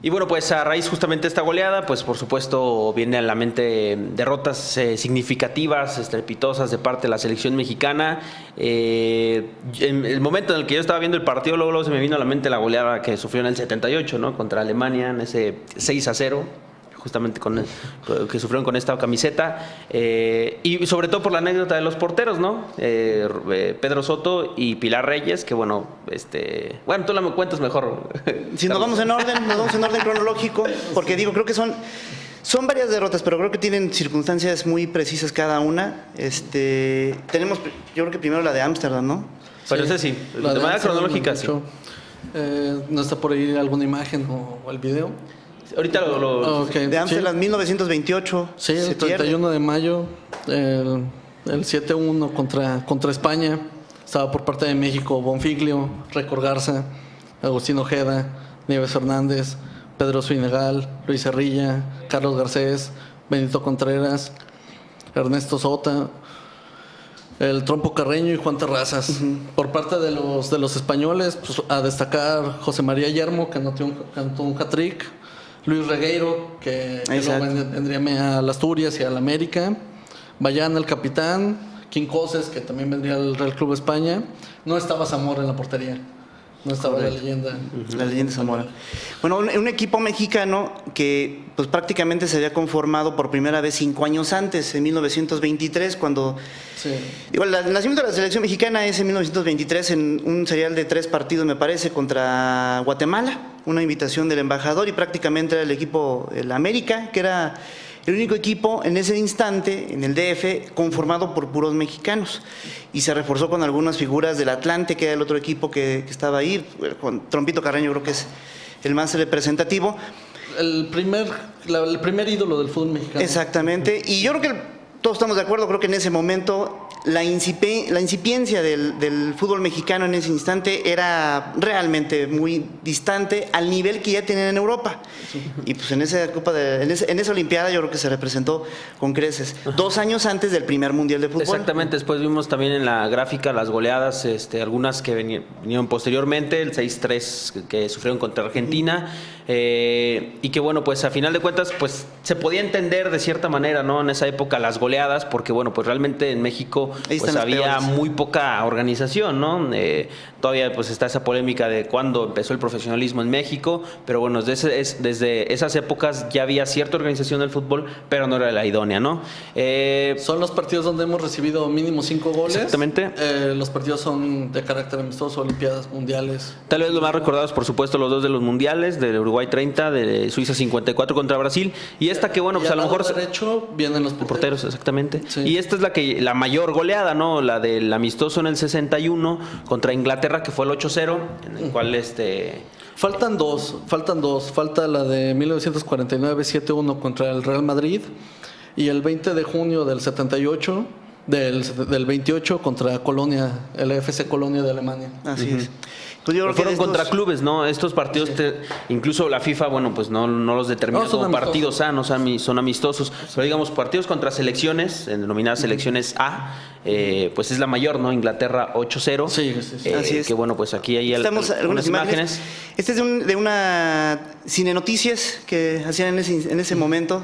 Y bueno, pues a raíz justamente de esta goleada, pues por supuesto viene a la mente derrotas significativas, estrepitosas de parte de la selección mexicana. En el momento en el que yo estaba viendo el partido, luego se me vino a la mente la goleada que sufrió en el 78, ¿no? Contra Alemania, en ese 6-0. Justamente que sufrieron con esta camiseta, y sobre todo por la anécdota de los porteros, ¿no? Pedro Soto y Pilar Reyes, que bueno, tú la me cuentas mejor. Si nos vamos en orden cronológico, porque digo, creo que son varias derrotas, pero creo que tienen circunstancias muy precisas cada una. Tenemos, yo creo que primero la de Ámsterdam, ¿no? Pero ese sí, de manera cronológica, sí. ¿No está por ahí alguna imagen o el video? Ahorita Okay. De Amsterdam, sí. 1928. Sí, el 31 de mayo, el 7-1 contra España. Estaba por parte de México Bonfiglio, Récord Garza, Agustín Ojeda, Nieves Fernández, Pedro Suinegal, Luis Cerrilla, Carlos Garcés, Benito Contreras, Ernesto Sota, el Trompo Carreño y Juan Terrazas. Por parte de los españoles, pues, a destacar José María Yermo, que anotó un hat-trick. Luis Regueiro, que luego vendría al Asturias y al América. Bayán, el capitán. Quincoses, que también vendría al Real Club España. No estaba Zamora en la portería. No estaba la leyenda. La leyenda Zamora. Bueno, un equipo mexicano que pues prácticamente se había conformado por primera vez 5 años antes, en 1923, cuando... Sí. Igual, el nacimiento de la selección mexicana es en 1923, en un serial de 3 partidos, me parece, contra Guatemala. Una invitación del embajador y prácticamente era el equipo, el América, que era el único equipo en ese instante, en el DF, conformado por puros mexicanos. Y se reforzó con algunas figuras del Atlante, que era el otro equipo que estaba ahí, con Trompito Carreño, creo que es el más representativo. El primer ídolo del fútbol mexicano. Exactamente, y yo creo que todos estamos de acuerdo, creo que en ese momento la incipiencia del fútbol mexicano en ese instante era realmente muy distante al nivel que ya tenían en Europa. Sí. Y pues en esa Olimpiada yo creo que se representó con creces. 2 años antes del primer Mundial de Fútbol. Exactamente, después vimos también en la gráfica las goleadas, algunas que vinieron posteriormente, el 6-3 que sufrieron contra Argentina, y que bueno, pues a final de cuentas pues se podía entender de cierta manera, ¿no? En esa época las goleadas, porque bueno, pues realmente en México pues había muy poca organización, ¿no? Todavía pues está esa polémica de cuándo empezó el profesionalismo en México, pero bueno, desde esas épocas ya había cierta organización del fútbol, pero no era la idónea, ¿no? Son los partidos donde hemos recibido mínimo 5 goles. Exactamente. Los partidos son de carácter amistoso, olimpiadas, mundiales. Tal vez los más recordados, por supuesto, los 2 de los mundiales, de Uruguay 30, de Suiza 54 contra Brasil, y esta que bueno, pues a lo mejor... derecho vienen los porteros, exactamente. Sí. Y esta es la mayor goleada, ¿no? La del amistoso en el 61 contra Inglaterra, que fue el 8-0, en el cual Faltan dos. Falta la de 1949, 7-1 contra el Real Madrid, y el 20 de junio del 78, del 28 contra Colonia, el FC Colonia de Alemania. Así es. Pues yo creo fueron contra clubes, ¿no? Estos partidos, sí. Incluso la FIFA, bueno, pues no los determina como partidos sanos, son amistosos. Pero digamos, partidos contra selecciones, denominadas selecciones A, pues es la mayor, ¿no? Inglaterra 8-0. Sí. Así es. Que bueno, pues aquí hay algunas imágenes. Este es de una Cine Noticias que hacían en ese momento.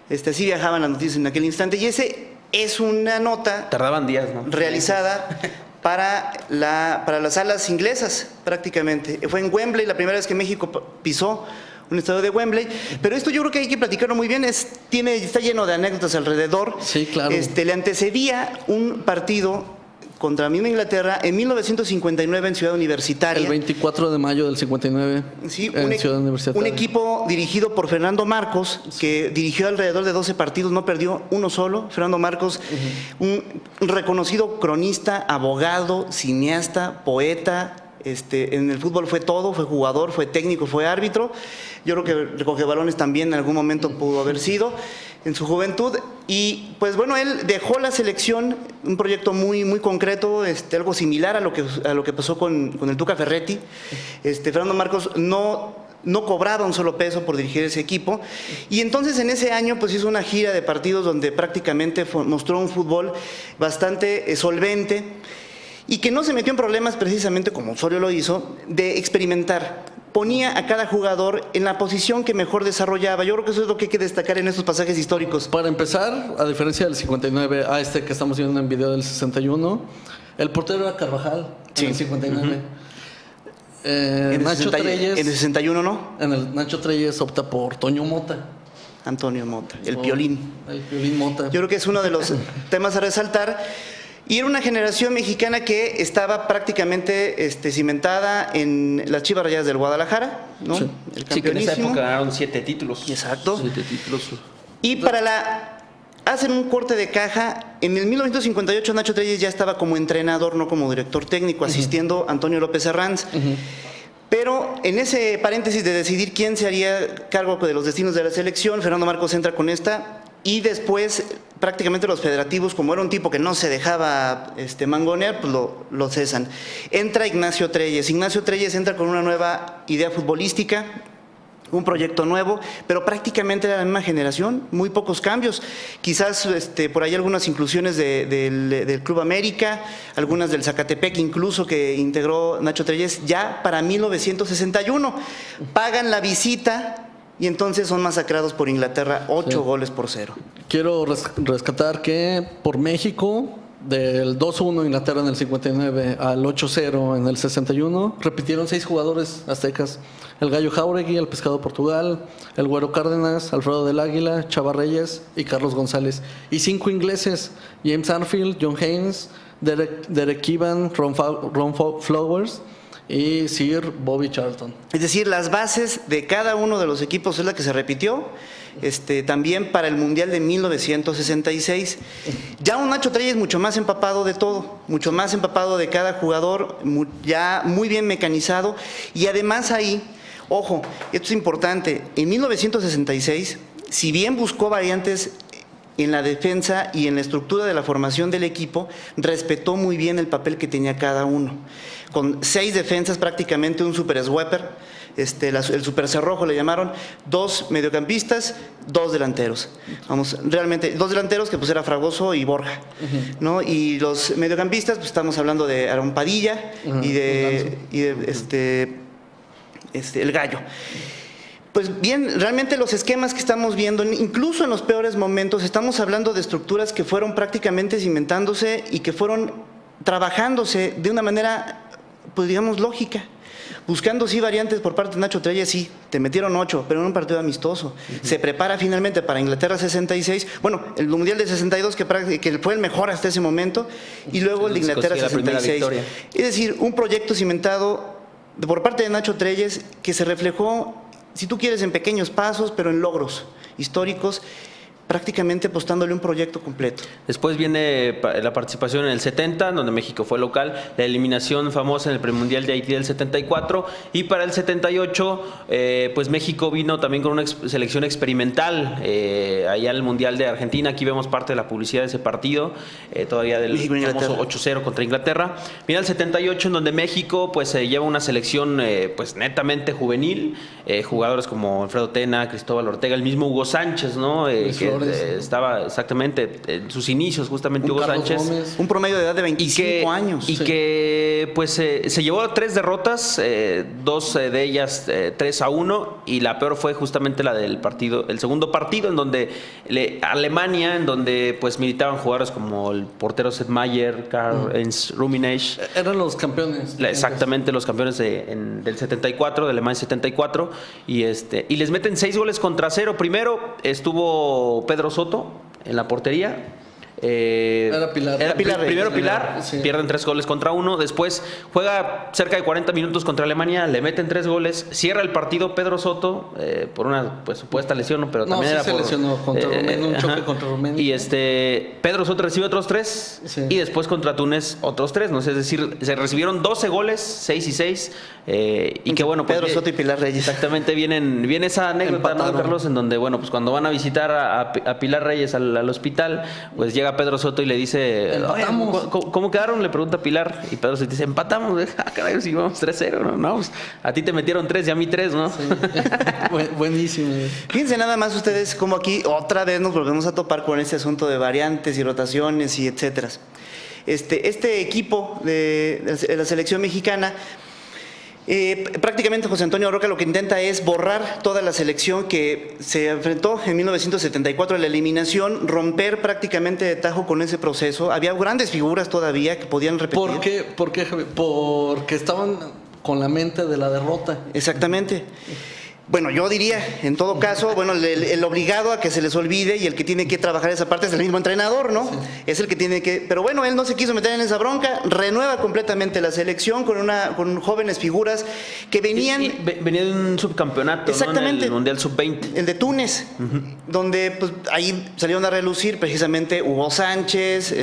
Así viajaban las noticias en aquel instante. Y ese es una nota... Tardaban días, ¿no? Realizada... para las salas inglesas, prácticamente. Fue en Wembley, la primera vez que México pisó un estadio de Wembley. Pero esto yo creo que hay que platicarlo muy bien. Está lleno de anécdotas alrededor. Sí, claro. Le antecedía un partido contra la misma Inglaterra en 1959 en Ciudad Universitaria. El 24 de mayo del 59, sí, en Ciudad Universitaria. Un equipo dirigido por Fernando Marcos, que dirigió alrededor de 12 partidos, no perdió uno solo. Fernando Marcos, un reconocido cronista, abogado, cineasta, poeta. En el fútbol fue todo, fue jugador, fue técnico, fue árbitro. Yo creo que recoge balones también en algún momento pudo haber sido en su juventud. Y pues bueno, él dejó la selección, un proyecto muy, muy concreto, algo similar a lo que pasó con el Tuca Ferretti. Fernando Marcos no cobraba un solo peso por dirigir ese equipo, y entonces en ese año pues hizo una gira de partidos donde prácticamente mostró un fútbol bastante solvente, y que no se metió en problemas precisamente como Osorio lo hizo, de experimentar. ponía a cada jugador en la posición que mejor desarrollaba. Yo creo que eso es lo que hay que destacar en estos pasajes históricos. Para empezar, a diferencia del 59 a este que estamos viendo en video del 61, el portero era Carvajal en el 59. Nacho Treyes, en el 61, ¿no? En el Nacho Treyes opta por Toño Mota. Antonio Mota, el Piolín. El Piolín Mota. Yo creo que es uno de los temas a resaltar. Y era una generación mexicana que estaba prácticamente cimentada en las Chivas Rayadas del Guadalajara, ¿no? Sí. El Sí, que en esa campeonísimo. época ganaron 7 títulos. Exacto. 7 títulos. Y hacen un corte de caja. En el 1958 Nacho Treyes ya estaba como entrenador, no como director técnico, asistiendo a Antonio López Herranz. Pero en ese paréntesis de decidir quién se haría cargo de los destinos de la selección, Fernando Marcos entra con esta, y después prácticamente los federativos, como era un tipo que no se dejaba mangonear, pues lo cesan. Entra Ignacio Treyes. Ignacio Treyes entra con una nueva idea futbolística, un proyecto nuevo, pero prácticamente era la misma generación, muy pocos cambios. Quizás por ahí algunas inclusiones del Club América, algunas del Zacatepec incluso que integró Nacho Treyes ya para 1961. Pagan la visita y entonces son masacrados por Inglaterra 8 goles por 0. Quiero rescatar que por México, del 2-1 Inglaterra en el 59 al 8-0 en el 61, repitieron 6 jugadores aztecas: el Gallo Jáuregui, el Pescado Portugal, el Güero Cárdenas, Alfredo del Águila, Chava Reyes y Carlos González. Y 5 ingleses: James Arfield, John Haynes, Derek Evan, Ron Flowers y Sir Bobby Charlton. Es decir, las bases de cada uno de los equipos es la que se repitió. También para el Mundial de 1966. Ya un Nacho Treyes mucho más empapado de todo, mucho más empapado de cada jugador, ya muy bien mecanizado. Y además ahí, ojo, esto es importante, en 1966, si bien buscó variantes en la defensa y en la estructura de la formación del equipo, respetó muy bien el papel que tenía cada uno. Con 6 defensas, prácticamente un super sweeper, el super cerrojo le llamaron, 2 mediocampistas, 2 delanteros. Vamos, realmente, 2 delanteros que pues era Fragoso y Borja, ¿no? Y los mediocampistas, pues estamos hablando de Aarón Padilla y de el Gallo. Pues bien, realmente los esquemas que estamos viendo, incluso en los peores momentos, estamos hablando de estructuras que fueron prácticamente cimentándose y que fueron trabajándose de una manera, pues digamos, lógica. Buscando sí variantes por parte de Nacho Treyes, sí, te metieron 8, pero en un partido amistoso. Se prepara finalmente para Inglaterra 66, bueno, el Mundial de 62 que fue el mejor hasta ese momento, y luego el de Inglaterra 66. Es decir, un proyecto cimentado por parte de Nacho Treyes que se reflejó, si tú quieres, en pequeños pasos, pero en logros históricos, prácticamente apostándole un proyecto completo. Después viene la participación en el 70, donde México fue local, la eliminación famosa en el premundial de Haití del 74, y para el 78, pues México vino también con una selección experimental, allá en el Mundial de Argentina. Aquí vemos parte de la publicidad de ese partido, todavía del famoso 8-0 contra Inglaterra. Viene el 78, en donde México pues lleva una selección pues netamente juvenil, jugadores como Alfredo Tena, Cristóbal Ortega, el mismo Hugo Sánchez, ¿no? Que estaba exactamente en sus inicios, justamente Hugo Sánchez. Gómez. Un promedio de edad de 25 años. Y que pues se llevó 3 derrotas, 2 de ellas 3-1, y la peor fue justamente la del partido, el segundo partido, en donde Alemania, en donde pues militaban jugadores como el portero Seth Mayer, Karl-Heinz Rummenigge. Eran los campeones. Exactamente, los campeones del 74, de Alemania 74, y les meten 6-0. Primero estuvo Pedro Soto en la portería. Era Pilar. Primero Pilar, sí. Pierden 3-1. Después juega cerca de 40 minutos contra Alemania, le meten 3 goles, cierra el partido Pedro Soto por una pues, supuesta lesión, ¿no? Pero también era se lesionó contra Rumania, un choque contra Rumania. Y Pedro Soto recibe otros 3, sí. Y después contra Túnez otros 3, ¿no? Es decir, se recibieron 12 goles, 6 y 6, y que bueno, pues, Pedro Soto y Pilar Reyes. Exactamente, viene esa anécdota, ¿no, Carlos? En donde, bueno, pues cuando van a visitar a Pilar Reyes al hospital, pues llega Pedro Soto y le dice, ¿cómo quedaron? Le pregunta Pilar, y Pedro Soto dice, empatamos. Ah, caray, si vamos 3-0, ¿no? Pues, a ti te metieron 3 y a mí 3, ¿no? Sí. Buenísimo. Fíjense nada más ustedes como aquí otra vez nos volvemos a topar con este asunto de variantes y rotaciones y etcétera. Este equipo de la selección mexicana Prácticamente José Antonio Roca lo que intenta es borrar toda la selección que se enfrentó en 1974 a la eliminación, romper prácticamente de tajo con ese proceso. Había grandes figuras todavía que podían repetir. ¿Por qué, Javier? Porque estaban con la mente de la derrota. Exactamente. Bueno, yo diría, en todo caso, bueno, el obligado a que se les olvide y el que tiene que trabajar esa parte es el mismo entrenador, ¿no? Sí. Es el que tiene que... Pero bueno, él no se quiso meter en esa bronca, renueva completamente la selección con jóvenes figuras que venían... Venía de un subcampeonato, exactamente, ¿no? En el Mundial Sub-20. El de Túnez, donde pues, ahí salieron a relucir precisamente Hugo Sánchez,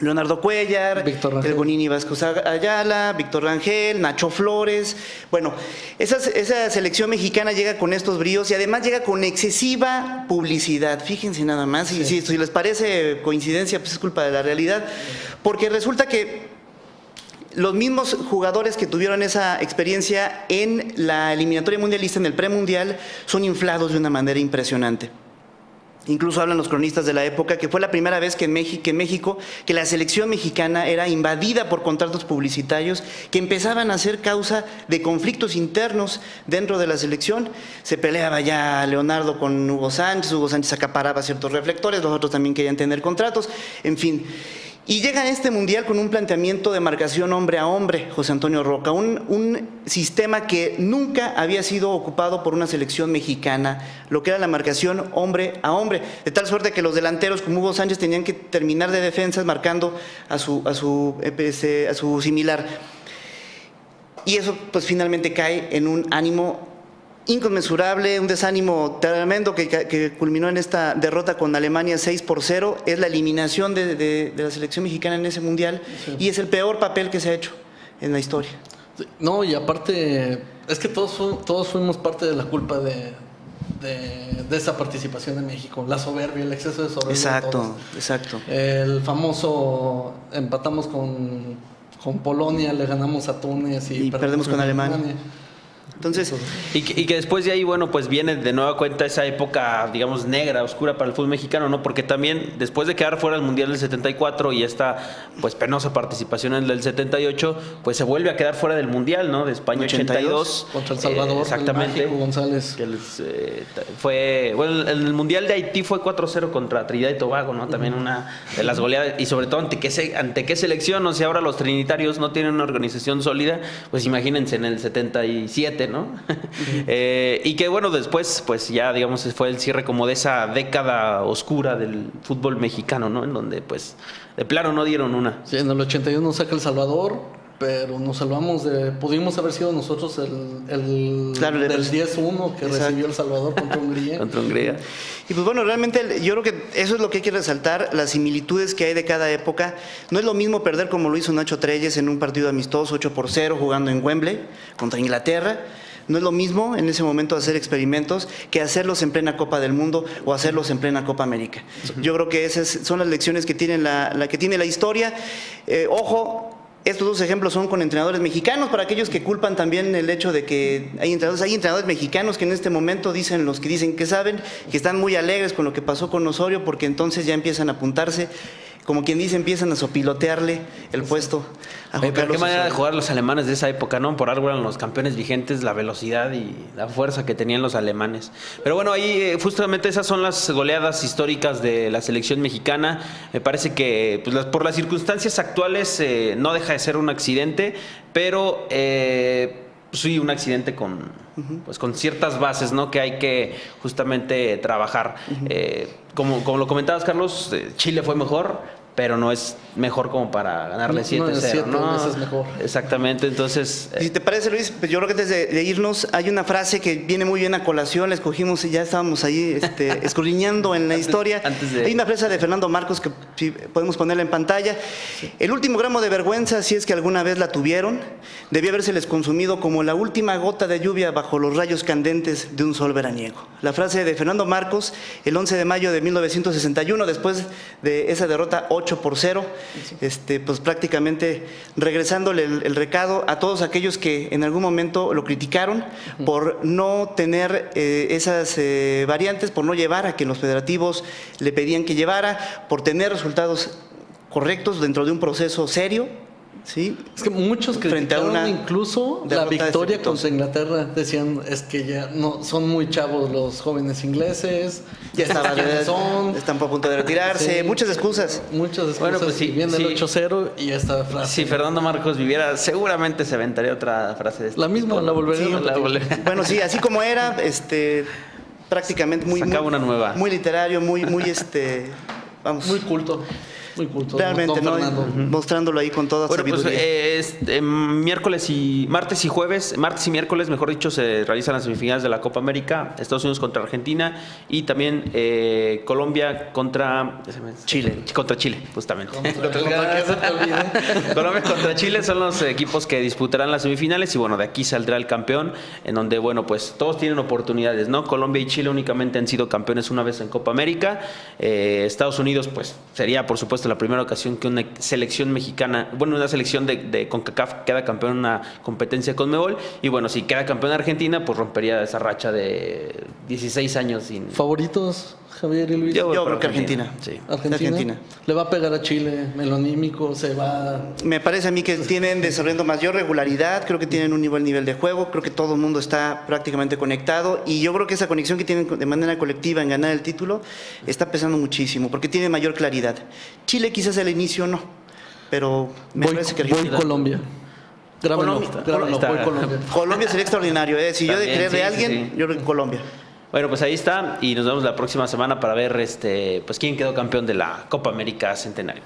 Leonardo Cuellar, el Gonini Vázquez Ayala, Víctor Rangel, Nacho Flores. Bueno, esa selección mexicana llega con estos bríos y además llega con excesiva publicidad. Fíjense nada más, sí. Si les parece coincidencia, pues es culpa de la realidad, porque resulta que los mismos jugadores que tuvieron esa experiencia en la eliminatoria mundialista, en el premundial, son inflados de una manera impresionante. Incluso hablan los cronistas de la época que fue la primera vez que en México, que la selección mexicana era invadida por contratos publicitarios que empezaban a ser causa de conflictos internos dentro de la selección. Se peleaba ya Leonardo con Hugo Sánchez acaparaba ciertos reflectores, los otros también querían tener contratos, en fin. Y llega a este mundial con un planteamiento de marcación hombre a hombre, José Antonio Roca, un sistema que nunca había sido ocupado por una selección mexicana, lo que era la marcación hombre a hombre, de tal suerte que los delanteros como Hugo Sánchez tenían que terminar de defensas marcando a su similar. Y eso pues finalmente cae en un ánimo inconmensurable, un desánimo tremendo que culminó en esta derrota con Alemania 6-0, es la eliminación de la selección mexicana en ese mundial, sí. Y es el peor papel que se ha hecho en la historia. No, y aparte, es que todos fuimos parte de la culpa de esa participación de México, la soberbia, el exceso de soberbia. Exacto. El famoso, empatamos con Polonia, le ganamos a Túnez y perdemos con Alemania. Entonces, y que después de ahí, bueno, pues viene de nueva cuenta esa época, digamos, negra, oscura para el fútbol mexicano, ¿no? Porque también, después de quedar fuera del Mundial del 74 y esta, pues, penosa participación en el del 78, pues se vuelve a quedar fuera del Mundial, ¿no? De España 82. Contra El Salvador, exactamente. El Mágico González. Que bueno, el Mundial de Haití fue 4-0 contra Trinidad y Tobago, ¿no? También una de las goleadas, y sobre todo ante qué selección, o sea, ahora los trinitarios no tienen una organización sólida, pues imagínense en el 77, ¿no? Y que bueno, después pues ya digamos fue el cierre como de esa década oscura del fútbol mexicano, ¿no? En donde pues de plano no dieron una. Sí, en el 81 saca El Salvador, pero nos salvamos pudimos haber sido nosotros el claro, del 10-1 que recibió El Salvador contra Hungría. Contra Hungría. Y pues bueno, realmente yo creo que eso es lo que hay que resaltar, las similitudes que hay de cada época. No es lo mismo perder como lo hizo Nacho Treyes en un partido amistoso 8-0 jugando en Wembley contra Inglaterra. No es lo mismo en ese momento hacer experimentos que hacerlos en plena Copa del Mundo o hacerlos en plena Copa América. Yo creo que esas son las lecciones que tiene la historia. Ojo, estos dos ejemplos son con entrenadores mexicanos, para aquellos que culpan también el hecho de que hay entrenadores mexicanos que en este momento dicen, los que dicen que saben, que están muy alegres con lo que pasó con Osorio, porque entonces ya empiezan a apuntarse, como quien dice, empiezan a sopilotearle el puesto a Juan Pero Carlos qué manera Osorio. de jugar los alemanes de esa época, ¿no? Por algo eran los campeones vigentes, la velocidad y la fuerza que tenían los alemanes. Pero bueno, ahí justamente esas son las goleadas históricas de la selección mexicana. Me parece que pues, por las circunstancias actuales no deja de ser un accidente, pero sí, un accidente con ciertas bases, ¿no? Que hay que justamente trabajar. Como lo comentabas, Carlos, Chile fue mejor, pero no es mejor como para ganarle 7-0, ¿no? Es mejor. Exactamente, entonces... Si te parece, Luis, pues yo creo que antes de irnos hay una frase que viene muy bien a colación, la escogimos y ya estábamos ahí escudriñando en la historia. Hay una frase de Fernando Marcos que si podemos ponerla en pantalla. Sí. El último gramo de vergüenza, si es que alguna vez la tuvieron, debió habérseles consumido como la última gota de lluvia bajo los rayos candentes de un sol veraniego. La frase de Fernando Marcos, el 11 de mayo de 1961, después de esa derrota 8-0, pues prácticamente regresándole el recado a todos aquellos que en algún momento lo criticaron por no tener esas variantes, por no llevar a que los federativos le pedían que llevara, por tener resultados correctos dentro de un proceso serio, ¿sí? Es que muchos Frente a criticaron una incluso la derrota victoria estrepitosa. contra Inglaterra. Decían, es que ya no son muy chavos los jóvenes ingleses. Ya estaba ¿Quiénes son? están a punto de retirarse, Sí. muchas excusas. Muchas excusas. Bueno, pues sí, Viene sí. el 8-0 y esta frase. Si Fernando Marcos viviera, seguramente se aventaría otra frase de este La misma, tipo, la ¿no? volvería Sí, a repetir. Bueno, sí, así como era, prácticamente muy, Sacaba muy, una nueva. muy literario, muy, vamos, Muy culto. Muy culto. realmente, don ¿no? Fernando. Mostrándolo ahí con toda Bueno, pues sabiduría. martes y miércoles, mejor dicho, se realizan las semifinales de la Copa América, Estados Unidos contra Argentina y también Colombia contra Chile. Contra Chile, justamente. Ya se te olvide. Colombia contra Chile son los equipos que disputarán las semifinales y bueno, de aquí saldrá el campeón, en donde bueno, pues todos tienen oportunidades, ¿no? Colombia y Chile únicamente han sido campeones una vez en Copa América. Estados Unidos, pues sería por supuesto la primera ocasión que una selección mexicana, bueno, una selección de CONCACAF queda campeón en una competencia con Conmebol y bueno, si queda campeón Argentina, pues rompería esa racha de 16 años sin... ¿Favoritos, Javier y Luis? Yo voy creo por que Argentina. Sí. Argentina. Le va a pegar a Chile, melonímico, se va. Me parece a mí que tienen desarrollando mayor regularidad, creo que tienen un buen nivel de juego, creo que todo el mundo está prácticamente conectado y yo creo que esa conexión que tienen de manera colectiva en ganar el título está pesando muchísimo porque tiene mayor claridad. Chile quizás al inicio no, pero me parece que Voy Argentina... Colombia. Grábenlo, Colombia. voy Colombia. Colombia sería extraordinario, ¿eh? Si yo de También, creer de sí, alguien, sí. yo creo que Colombia. Bueno, pues ahí está y nos vemos la próxima semana para ver pues quién quedó campeón de la Copa América Centenario.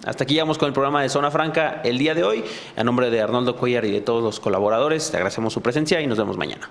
Hasta aquí llegamos con el programa de Zona Franca el día de hoy. A nombre de Arnoldo Cuellar y de todos los colaboradores, te agradecemos su presencia y nos vemos mañana.